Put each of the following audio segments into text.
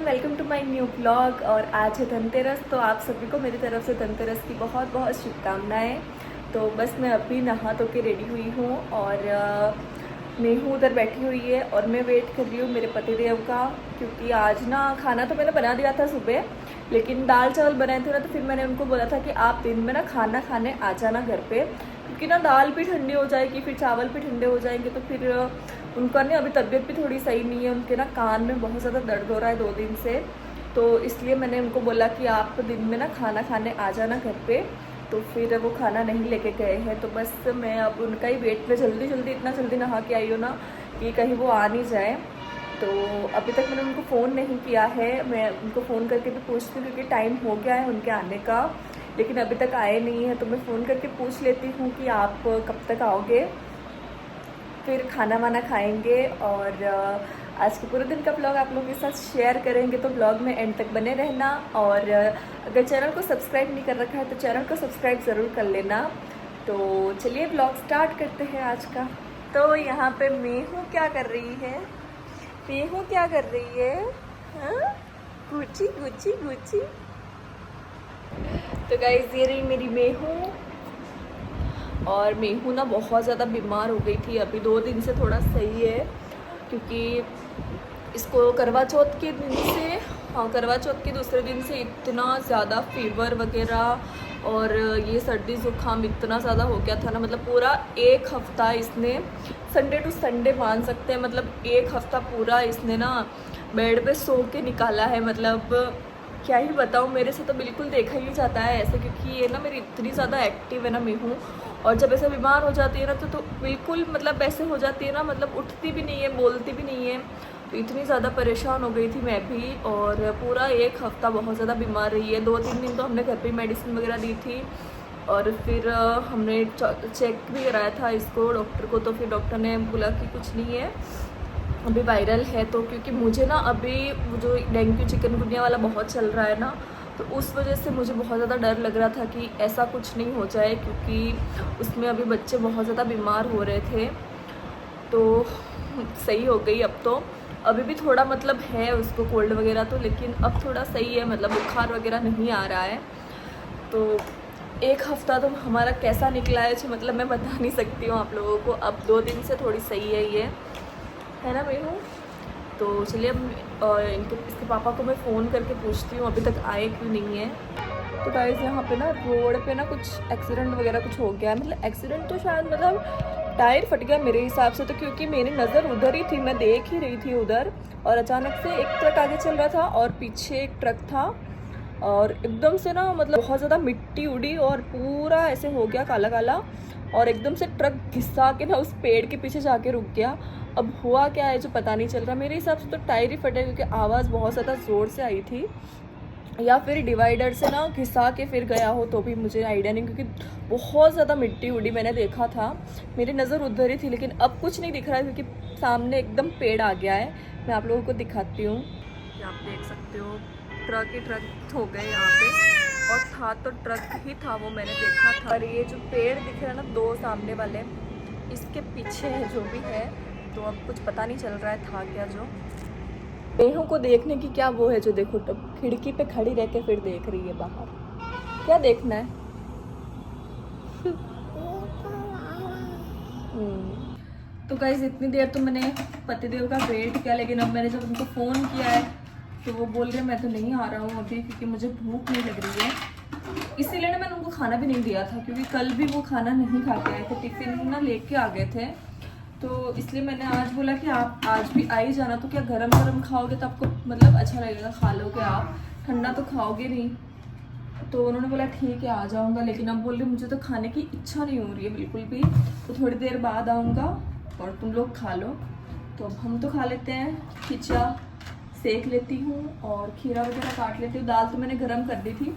Everyone, welcome to my new blog. और आज है धनतेरस, तो आप सभी को मेरी तरफ से धनतेरस की बहुत बहुत शुभकामनाएं। तो बस मैं अभी नहा धो के रेडी हुई हूँ और मेहू उधर बैठी हुई है और मैं वेट कर रही हूँ मेरे पतिदेव का, क्योंकि आज ना खाना तो मैंने बना दिया था सुबह, लेकिन दाल चावल बनाए थे ना, तो फिर मैंने उनको बोला था कि आप दिन में ना खाना खाने आ जाना घर पे, क्योंकि ना दाल भी ठंडी हो जाएगी, फिर चावल भी ठंडे हो जाएंगे। तो फिर उनका ना अभी तबीयत भी थोड़ी सही नहीं है, उनके ना कान में बहुत ज़्यादा दर्द हो रहा है 2 दिन से, तो इसलिए मैंने उनको बोला कि आप दिन में ना खाना खाने आ जाना घर पे। तो फिर वो खाना नहीं लेके गए हैं, तो बस मैं अब उनका ही वेट में जल्दी जल्दी इतना जल्दी नहा के आई हूँ ना कि कहीं वो आ नहीं जाए। तो अभी तक मैंने उनको फ़ोन नहीं किया है, मैं उनको फ़ोन करके भी पूछती हूँ क्योंकि टाइम हो गया है उनके आने का, लेकिन अभी तक आए नहीं है। तो मैं फ़ोन करके पूछ लेती हूँ कि आप कब तक आओगे, फिर खाना वाना खाएंगे और आज के पूरे दिन का ब्लॉग आप लोगों के साथ शेयर करेंगे। तो ब्लॉग में एंड तक बने रहना, और अगर चैनल को सब्सक्राइब नहीं कर रखा है तो चैनल को सब्सक्राइब ज़रूर कर लेना। तो चलिए ब्लॉग स्टार्ट करते हैं आज का। तो यहाँ पे मेहू क्या कर रही है, मेहू क्या कर रही है, हाँ? Gucci Gucci Gucci. तो गाइस ये रही मेरी मेहू, और मेहू ना बहुत ज़्यादा बीमार हो गई थी, अभी 2 दिन से थोड़ा सही है, क्योंकि इसको करवा चौथ के दिन से, हाँ करवा चौथ के दूसरे दिन से इतना ज़्यादा फीवर वगैरह और ये सर्दी ज़ुकाम इतना ज़्यादा हो गया था ना, मतलब पूरा 1 हफ़्ता इसने संडे टू संडे मान सकते हैं, मतलब 1 हफ़्ता पूरा इसने ना बेड पे सो के निकाला है। मतलब क्या ही बताऊँ, मेरे से तो बिल्कुल देखा ही नहीं जाता है ऐसे, क्योंकि ये ना मेरी इतनी ज़्यादा एक्टिव है ना मेहू, और जब ऐसे बीमार हो जाती है ना तो बिल्कुल मतलब ऐसे हो जाती है ना, मतलब उठती भी नहीं है, बोलती भी नहीं है। तो इतनी ज़्यादा परेशान हो गई थी मैं भी, और पूरा 1 हफ़्ता बहुत ज़्यादा बीमार रही है। 2-3 दिन तो हमने घर पे मेडिसिन वगैरह दी थी, और फिर हमने चेक भी कराया था इसको डॉक्टर को, तो फिर डॉक्टर ने बोला कि कुछ नहीं है, अभी वायरल है। तो क्योंकि मुझे ना अभी जो डेंगू चिकनगुनिया वाला बहुत चल रहा है ना, तो उस वजह से मुझे बहुत ज़्यादा डर लग रहा था कि ऐसा कुछ नहीं हो जाए, क्योंकि उसमें अभी बच्चे बहुत ज़्यादा बीमार हो रहे थे। तो सही हो गई अब तो, अभी भी थोड़ा मतलब है उसको कोल्ड वगैरह तो, लेकिन अब थोड़ा सही है, मतलब बुखार वगैरह नहीं आ रहा है। तो 1 हफ़्ता तो हमारा कैसा निकला है मतलब मैं बता नहीं सकती हूँ आप लोगों को। अब 2 दिन से थोड़ी सही है ये, है ना मेनू। तो चलिए अब इसके पापा को मैं फ़ोन करके पूछती हूँ अभी तक आए क्यों नहीं है। तो गाइस यहाँ पे ना रोड पे ना कुछ एक्सीडेंट वगैरह कुछ हो गया, मतलब एक्सीडेंट तो शायद मतलब टायर फट गया मेरे हिसाब से, तो क्योंकि मेरी नज़र उधर ही थी, मैं देख ही रही थी उधर, और अचानक से एक ट्रक आगे चल रहा था और पीछे एक ट्रक था, और एकदम से ना मतलब बहुत ज़्यादा मिट्टी उड़ी और पूरा ऐसे हो गया काला काला, और एकदम से ट्रक घिसा के ना उस पेड़ के पीछे जाके रुक गया। अब हुआ क्या है जो पता नहीं चल रहा, मेरे हिसाब से तो टायर ही फटा, क्योंकि आवाज़ बहुत ज़्यादा ज़ोर से आई थी, या फिर डिवाइडर से ना घिसा के फिर गया हो, तो भी मुझे आइडिया नहीं, क्योंकि बहुत ज़्यादा मिट्टी उड़ी, मैंने देखा था, मेरी नज़र उधर ही थी। लेकिन अब कुछ नहीं दिख रहा है क्योंकि सामने एकदम पेड़ आ गया है। मैं आप लोगों को दिखाती हूँ, आप देख सकते हो ट्रक ही ट्रक हो गए यहाँ पे, और था तो ट्रक ही था वो, मैंने देखा था। और ये जो पेड़ दिख रहा है ना 2 सामने वाले, इसके पीछे है जो भी है, तो अब कुछ पता नहीं चल रहा है था क्या। जो मेहू को देखने की क्या वो है, जो देखो खिड़की पे खड़ी रह के फिर देख रही है बाहर, क्या देखना है। तो गाइस इतनी देर तो मैंने पतिदेव का वेट किया, लेकिन अब मैंने जब उनको फ़ोन किया है तो वो बोल रहे मैं तो नहीं आ रहा हूँ अभी, क्योंकि मुझे भूख नहीं लग रही है। इसीलिए ना मैंने उनको खाना भी नहीं दिया था, क्योंकि कल भी वो खाना नहीं खा के आए थे, टिफ़िन ना लेके आ गए थे, तो इसलिए मैंने आज बोला कि आप आज भी आ ही जाना। तो क्या गरम गरम खाओगे तो आपको मतलब अच्छा लगेगा, खा लोगे आप, ठंडा तो खाओगे नहीं। तो उन्होंने बोला ठीक है आ जाऊँगा, लेकिन अब बोल रही मुझे तो खाने की इच्छा नहीं हो रही है बिल्कुल भी, तो थोड़ी देर बाद आऊँगा और तुम लोग खा लो। तो अब हम तो खा लेते हैं, खिचा सेक लेती हूँ और खीरा वगैरह काट लेती हूँ। दाल तो मैंने गरम कर दी थी,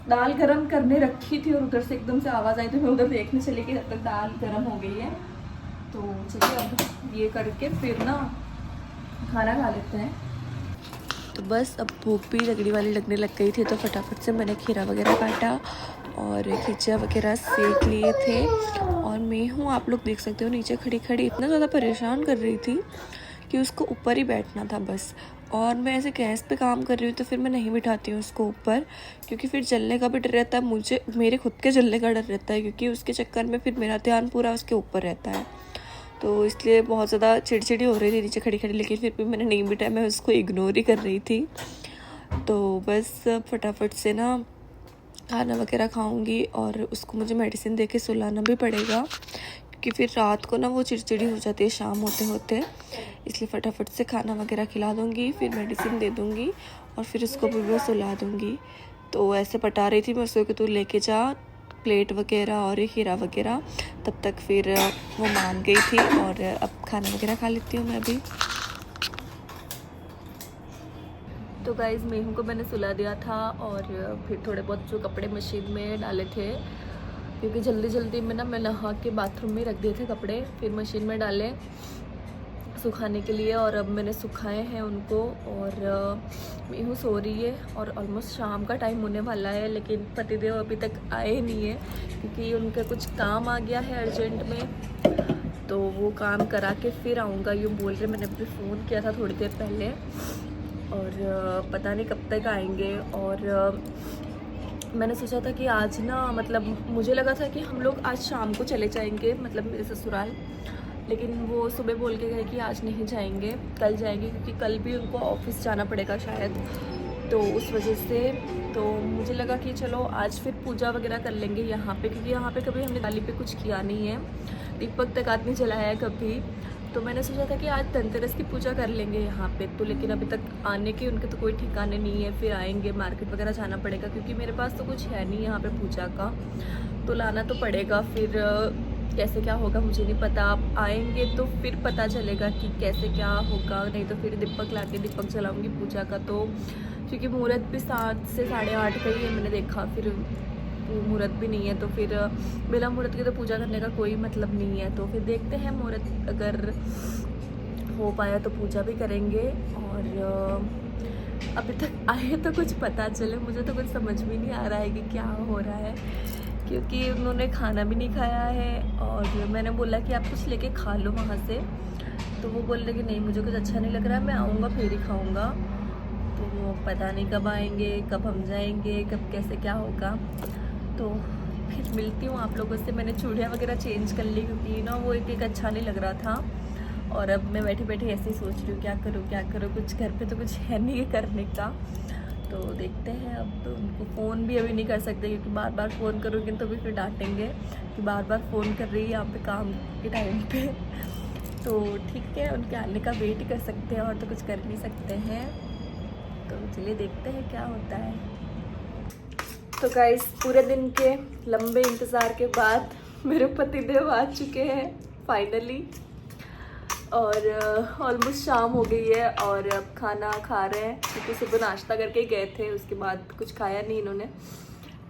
दाल गरम करने रखी थी और उधर से एकदम से आवाज़ आई, तो मैं उधर देखने चली कि जब तक दाल गरम हो गई है। तो चलिए अब ये करके फिर ना खाना खा लेते हैं। तो बस अब भूख भी रगड़ी वाली लगने लग गई थी, तो फटाफट से मैंने खीरा वगैरह काटा और खिचा वगैरह सेक लिए थे। और मेहू आप लोग देख सकते हो नीचे खड़ी खड़ी इतना ज़्यादा परेशान कर रही थी कि उसको ऊपर ही बैठना था बस, और मैं ऐसे गैस पे काम कर रही हूँ तो फिर मैं नहीं बिठाती हूँ उसको ऊपर, क्योंकि फिर जलने का भी डर रहता है मुझे, मेरे खुद के जलने का डर रहता है, क्योंकि उसके चक्कर में फिर मेरा ध्यान पूरा उसके ऊपर रहता है। तो इसलिए बहुत ज़्यादा चिड़चिड़ी हो रही थी नीचे खड़ी खड़ी, लेकिन फिर भी मैंने नहीं बिठाया, मैं उसको इग्नोर ही कर रही थी। तो बस फटाफट से ना खाना वगैरह खाऊंगी और उसको मुझे मेडिसिन दे के सुलाना भी पड़ेगा, क्योंकि फिर रात को ना वो चिड़चिड़ी हो जाती है शाम होते होते, इसलिए फटाफट से खाना वगैरह खिला दूंगी, फिर मेडिसिन दे दूंगी और फिर उसको भी मैं सुला दूंगी। तो ऐसे पटा रही थी मैं उसको कि तू लेके जा प्लेट वगैरह और ये खीरा वगैरह, तब तक फिर वो मान गई थी और अब खाना वगैरह खा लेती हूँ मैं भी। तो गाइज़ मेहू को मैंने सुला दिया था और फिर थोड़े बहुत जो कपड़े मशीन में डाले थे, क्योंकि जल्दी जल्दी में ना मैं नहा के बाथरूम में रख दिए थे कपड़े, फिर मशीन में डाले सुखाने के लिए और अब मैंने सुखाए हैं उनको। और मेहू सो रही है और ऑलमोस्ट शाम का टाइम होने वाला है, लेकिन पतिदेव अभी तक आए नहीं है, क्योंकि उनका कुछ काम आ गया है अर्जेंट में, तो वो काम करा के फिर आऊँगा यूँ बोल रहे। मैंने अभी फ़ोन किया था थोड़ी देर पहले और पता नहीं कब तक आएंगे। और मैंने सोचा था कि आज ना, मतलब मुझे लगा था कि हम लोग आज शाम को चले जाएंगे, मतलब मेरे ससुराल, लेकिन वो सुबह बोल के गए कि आज नहीं जाएंगे, कल जाएंगे, क्योंकि कल भी उनको ऑफिस जाना पड़ेगा शायद, तो उस वजह से। तो मुझे लगा कि चलो आज फिर पूजा वगैरह कर लेंगे यहाँ पे, क्योंकि यहाँ पे कभी हमने दिवाली पे कुछ किया नहीं है, दीपक तक आदमी जलाया है कभी। तो मैंने सोचा था कि आज धनतेरस की पूजा कर लेंगे यहाँ पे, तो लेकिन अभी तक आने के उनके तो कोई ठिकाने नहीं है। फिर आएंगे, मार्केट वगैरह जाना पड़ेगा, क्योंकि मेरे पास तो कुछ है नहीं यहाँ पे पूजा का, तो लाना तो पड़ेगा। फिर कैसे क्या होगा मुझे नहीं पता, आप आएंगे तो फिर पता चलेगा कि कैसे क्या होगा, नहीं तो फिर दीपक ला के दीपक जलाऊँगी पूजा का। तो क्योंकि मुहूर्त भी 7 से 8:30 का ही है मैंने देखा, फिर मुहूर्त भी नहीं है, तो फिर बिना मुहूर्त के तो पूजा करने का कोई मतलब नहीं है। तो फिर देखते हैं, मुहूर्त अगर हो पाया तो पूजा भी करेंगे। और अभी तक आए तो कुछ पता चले, मुझे तो कुछ समझ भी नहीं आ रहा है कि क्या हो रहा है, क्योंकि उन्होंने खाना भी नहीं खाया है। और मैंने बोला कि आप कुछ लेके खा लो वहाँ से, तो वो बोल रहे कि नहीं मुझे कुछ अच्छा नहीं लग रहा है, मैं आऊँगा फिर ही खाऊँगा। तो वो पता नहीं कब आएंगे, कब हम जाएंगे, कब कैसे क्या होगा। तो फिर मिलती हूँ आप लोगों से। मैंने चूड़ियाँ वगैरह चेंज कर ली, क्योंकि ना वो एक अच्छा नहीं लग रहा था, और अब मैं बैठी बैठी ऐसे ही सोच रही हूँ क्या करूँ, कुछ घर पे तो कुछ है नहीं करने का। तो देखते हैं, अब उनको फ़ोन भी अभी नहीं कर सकते, क्योंकि बार बार फ़ोन करूँगी तो भी फिर डांटेंगे कि बार बार फ़ोन कर रही है यहाँ पे काम के टाइम पे। तो ठीक है, उनके आने का वेट ही कर सकते हैं, और तो कुछ कर नहीं सकते हैं। तो चलिए देखते हैं क्या होता है। तो गाइस पूरे दिन के लंबे इंतज़ार के बाद मेरे पतिदेव आ चुके हैं फाइनली, और ऑलमोस्ट शाम हो गई है और अब खाना खा रहे हैं, क्योंकि सुबह नाश्ता करके गए थे, उसके बाद कुछ खाया नहीं इन्होंने।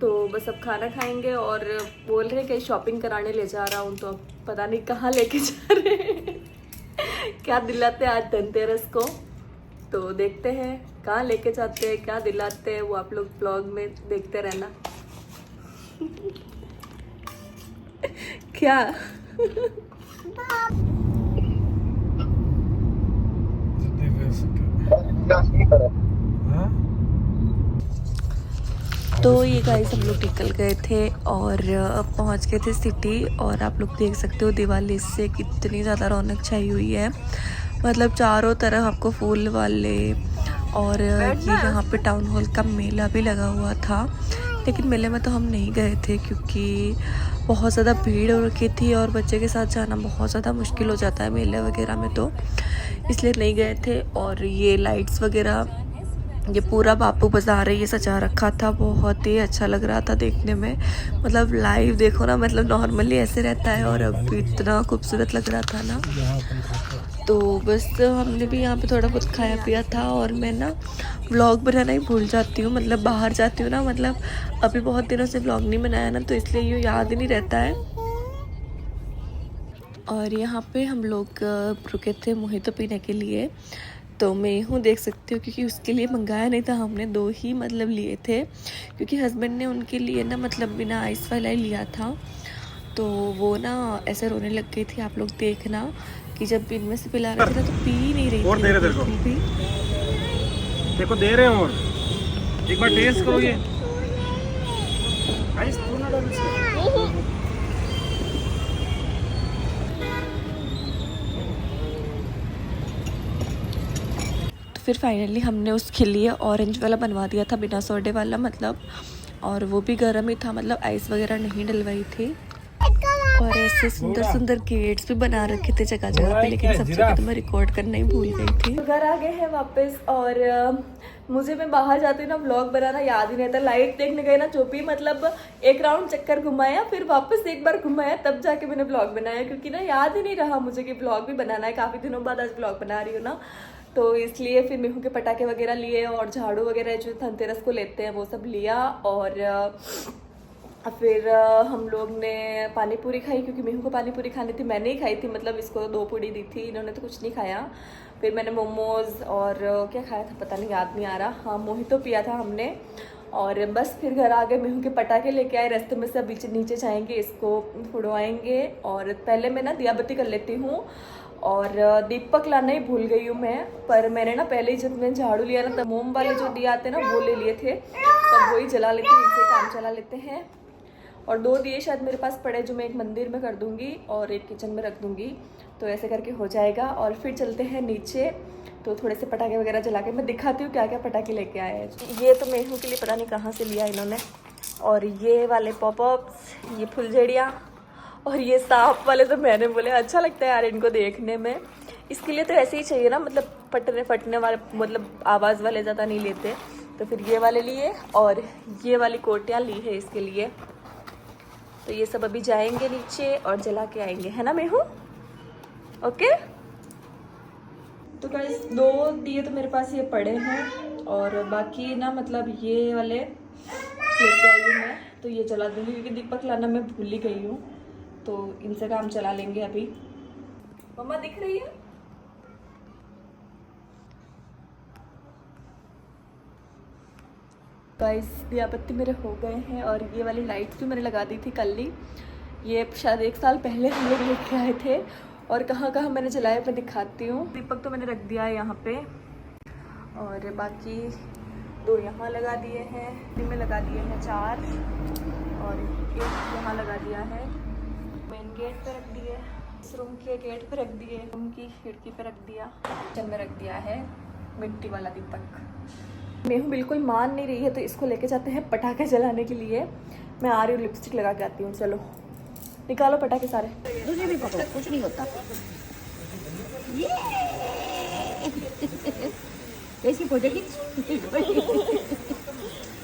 तो बस अब खाना खाएंगे, और बोल रहे हैं कि शॉपिंग कराने ले जा रहा हूँ, तो अब पता नहीं कहाँ लेके जा रहे हैं क्या दिलाते हैं आज धनतेरस को। तो देखते हैं कहाँ लेके जाते हैं, क्या दिलाते हैं, वो आप लोग ब्लॉग में देखते रहना। क्या तो ये गाइस हम लोग निकल गए थे और अब पहुंच गए थे सिटी, और आप लोग देख सकते हो दिवाली से कितनी ज़्यादा रौनक छाई हुई है, मतलब चारों तरफ आपको फूल वाले। और ये यहाँ पे टाउन हॉल का मेला भी लगा हुआ था, लेकिन मेले में तो हम नहीं गए थे, क्योंकि बहुत ज़्यादा भीड़ हो रखी थी और बच्चे के साथ जाना बहुत ज़्यादा मुश्किल हो जाता है मेले वगैरह में, तो इसलिए नहीं गए थे। और ये लाइट्स वगैरह, ये पूरा बापू बाज़ार है, ये सजा रखा था, बहुत ही अच्छा लग रहा था देखने में, मतलब लाइव देखो ना, मतलब नॉर्मली ऐसे रहता है और अब इतना खूबसूरत लग रहा था ना। तो बस हमने भी यहाँ पे थोड़ा बहुत खाया पिया था, और मैं ना व्लॉग बनाना ही भूल जाती हूँ, मतलब बाहर जाती हूँ ना, मतलब अभी बहुत दिनों से व्लॉग नहीं बनाया ना, तो इसलिए यूँ याद ही नहीं रहता है। और यहाँ पे हम लोग रुके थे मोहितो पीने के लिए, तो मैं हूँ देख सकती हूँ, क्योंकि उसके लिए मंगाया नहीं था हमने, 2 ही मतलब लिए थे, क्योंकि हस्बैंड ने उनके लिए ना मतलब बिना आइस वाला ही लिया था। तो वो ना ऐसे रोने लग गई थी, आप लोग देखना कि जब इनमें से पिला रहे थे ना तो पी नहीं रही थी बिल्कुल भी। देखो दे रहे हैं और एक बार टेस्ट करो ये। तो फिर फाइनली हमने उसके लिए ऑरेंज वाला बनवा दिया था, बिना सोडे वाला मतलब, और वो भी गर्म ही था, मतलब आइस वगैरह नहीं डलवाई थी। और ऐसे सुंदर सुंदर गेट्स भी बना रखे थे जगह जगह पे, लेकिन सब जगह तो मैं रिकॉर्ड करना ही भूल गई थी। घर आ गए हैं वापस, और मुझे मैं बाहर जाती हूँ ना व्लॉग बनाना याद ही नहीं रहता। लाइट देखने गए ना जो भी, मतलब एक राउंड चक्कर घुमाया, फिर वापस एक बार घुमाया, तब जाके मैंने व्लॉग बनाया, क्योंकि ना याद ही नहीं रहा मुझे कि व्लॉग भी बनाना है। काफ़ी दिनों बाद आज व्लॉग बना रही हूँ ना, तो इसलिए फिर मेहू के पटाखे वगैरह लिए और झाड़ू वगैरह जो धनतेरस को लेते हैं वो सब लिया। और फिर हम लोग ने पानी पूरी खाई, क्योंकि मेहू को पानी पूरी खानी थी, मैंने ही खाई थी, मतलब इसको 2 पूड़ी दी थी, इन्होंने तो कुछ नहीं खाया। फिर मैंने मोमोज़ और क्या खाया था पता नहीं, याद नहीं आ रहा। हाँ, मोहितो पिया था हमने। और बस फिर घर आ गए, मेहू के पटाखे लेके आए, रास्ते में से अभी नीचे जाएंगे, इसको फुड़वाएंगे। और पहले मैं ना दिया बत्ती कर लेती हूँ, और दीपक लाना ही भूल गई हूँ मैं। पर मैंने ना पहले ही जब मैं झाड़ू लिया ना, तब मोम वाले जो दिए आते हैं ना वो ले लिए थे, तब वही जला लेते हैं, इनसे काम चला लेते हैं। और 2 दिए शायद मेरे पास पड़े, जो मैं एक मंदिर में कर दूंगी और एक किचन में रख दूंगी, तो ऐसे करके हो जाएगा। और फिर चलते हैं नीचे, तो थोड़े से पटाखे वगैरह जला के मैं दिखाती हूँ क्या क्या पटाखे लेके आए हैं। ये तो मेहू के लिए पता नहीं कहाँ से लिया इन्होंने, और ये वाले पॉपअप्स, ये फुलझड़ियाँ, और ये सांप वाले तो मैंने बोले अच्छा लगता है यार इनको देखने में। इसके लिए तो ऐसे ही चाहिए ना, मतलब फटने फटने वाले, मतलब आवाज़ वाले ज़्यादा नहीं लेते, तो फिर ये वाले लिए। और ये वाली कोटियाँ ली है इसके लिए। तो ये सब अभी जाएंगे नीचे और जला के आएंगे, है ना मेहू? ओके। तो गाइस 2 दिए तो मेरे पास ये पड़े हैं, और बाकी ना मतलब ये वाले लेके आई हूँ मैं, तो ये जला दूँगी, क्योंकि दीपक लाना मैं भूल ही गई हूँ, तो इनसे काम चला लेंगे अभी। मम्मा दिख रही है? गाइस दिया बत्ती मेरे हो गए हैं, और ये वाली लाइट्स भी मैंने लगा दी थी कल ही। ये शायद 1 साल पहले हम लोग लेके आए थे, और कहाँ कहाँ मैंने जलाया मैं दिखाती हूँ। दीपक तो मैंने रख दिया है यहाँ पे, और बाकी 2 यहाँ लगा दिए हैं, में लगा दिए हैं 4, और एक यहाँ लगा दिया है, मेन गेट पे रख दिए, इस रूम के गेट पे रख दिए, रूम की खिड़की पे रख दिया, किचन में रख दिया है मिट्टी वाला दीपक। मेहू बिल्कुल मान नहीं रही है, तो इसको लेके जाते हैं पटाखे जलाने के लिए। मैं आ रही हूँ, लिपस्टिक लगा के आती हूँ। चलो निकालो पटाखे सारे। तुझे भी पकड़ो, कुछ नहीं होता। कैसी फोटेगी?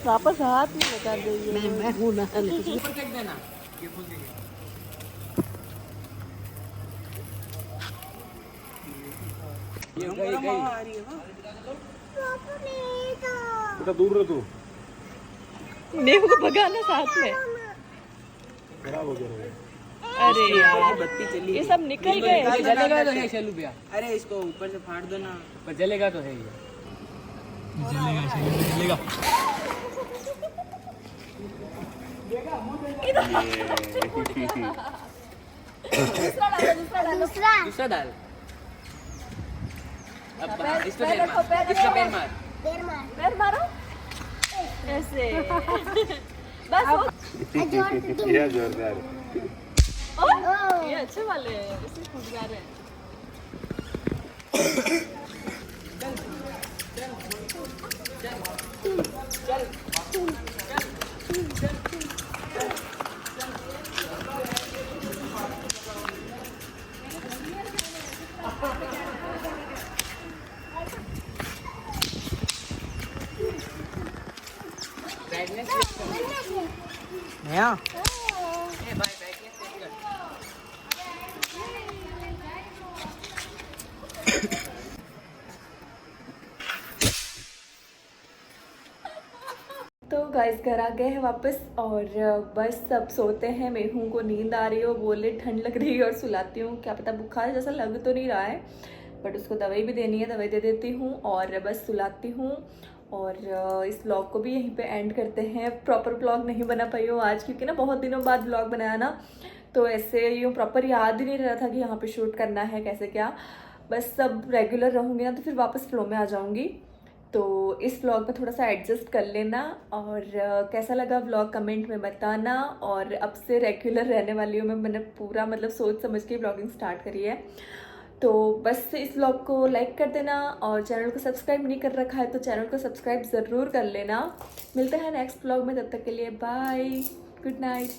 वापस हाथ में लगा देंगे। मैं हूँ ना। तो दूर रहो तू, मेहू को भगाना साथ में। खराब हो गया। अरे यार बत्ती चली, ये सब निकल गए। जलेगा तो है शैलू भैया। अरे इसको ऊपर से फाड़ दो ना, पर जलेगा तो है ये। जलेगा शैलू जलेगा। दूसरा डाल। अब इस पे पैर मार, इसका पैर मार, पैर मारो ऐसे। बस ये जोरदार। ये अच्छे वाले हैं, इसमें फूट जा रहे हैं। नया तो गाइस घर आ गए हैं वापस, और बस सब सोते हैं। मेहू को नींद आ रही हो, बोले ठंड लग रही है और सुलाती हूँ। क्या पता बुखार जैसा लग तो नहीं रहा है, बट उसको दवाई भी देनी है, दवाई दे देती हूँ और बस सुलाती हूँ। और इस व्लॉग को भी यहीं पे एंड करते हैं। प्रॉपर व्लॉग नहीं बना पाई हूँ आज, क्योंकि ना बहुत दिनों बाद व्लॉग बनाया ना, तो ऐसे यूँ प्रॉपर याद ही नहीं रहा था कि यहाँ पे शूट करना है कैसे क्या। बस सब रेगुलर रहूँगी ना तो फिर वापस फ्लो में आ जाऊँगी। तो इस व्लॉग में थोड़ा सा एडजस्ट कर लेना, और कैसा लगा व्लॉग कमेंट में बताना। और अब से रेगुलर रहने वाली हूँ मैं, मैंने पूरा मतलब सोच समझ के व्लॉगिंग स्टार्ट करी है। तो बस इस व्लॉग को लाइक कर देना, और चैनल को सब्सक्राइब नहीं कर रखा है तो चैनल को सब्सक्राइब ज़रूर कर लेना। मिलते हैं नेक्स्ट व्लॉग में, तब तक के लिए बाय, गुड नाइट।